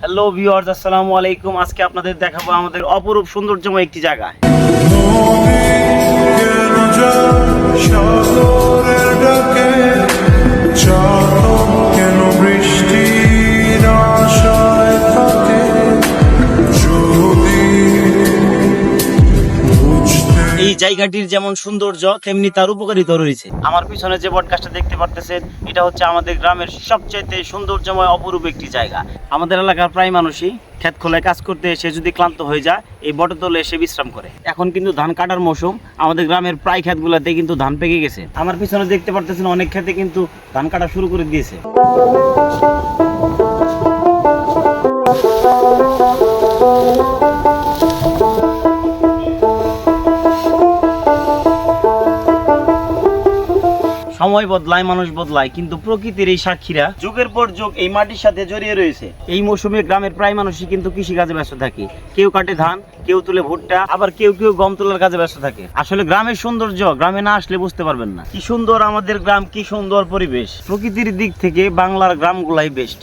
Hello viewers, আসসালামু আলাইকুম। আজকে আপনাদের দেখাবো আমাদের অপরূপ সৌন্দর্যময় একটি জায়গা। এই জায়গাটির যেমন সৌন্দর্য তেমনি তার উপকারিতা রয়েছে। আমার পিছনে যে বটগাছটা দেখতে পারতেছেন, এটা হচ্ছে আমাদের গ্রামের সবচাইতে সৌন্দর্যময় অপরূপ একটি জায়গা। আমাদের এলাকার প্রায় মানুষই ক্ষেত খোলায় কাজ করতে এসে যদি ক্লান্ত হয়ে যায়, এই বটতলে এসে বিশ্রাম করে। এখন কিন্তু ধান কাটার মৌসুম, আমাদের গ্রামের প্রায় ক্ষেতগুলোতে কিন্তু ধান পেকে গেছে। আমার পিছনে দেখতে পারতেছেন অনেক ক্ষেতে কিন্তু ধান কাটা শুরু করে দিয়েছে। সময় বদলায়, মানুষ বদলায়, কিন্তু প্রকৃতির এই সাক্ষীরা যুগের পর যুগ এই মাটির সাথে জড়িয়ে রয়েছে। এই মৌসুমে গ্রামের প্রায় মানুষই কিন্তু কৃষিকাজে ব্যস্ত থাকে। কেউ কাটে ধান, কেউ তুলে ভুট্টা, আবার কেউ কেউ গম তোলার কাজে ব্যস্ত থাকে। আসলে গ্রামের সৌন্দর্য গ্রামে না আসলে বুঝতে পারবেন না। কি সুন্দর আমাদের গ্রাম, কি সুন্দর পরিবেশ। প্রকৃতির দিক থেকে বাংলার গ্রামগুলাই বেস্ট।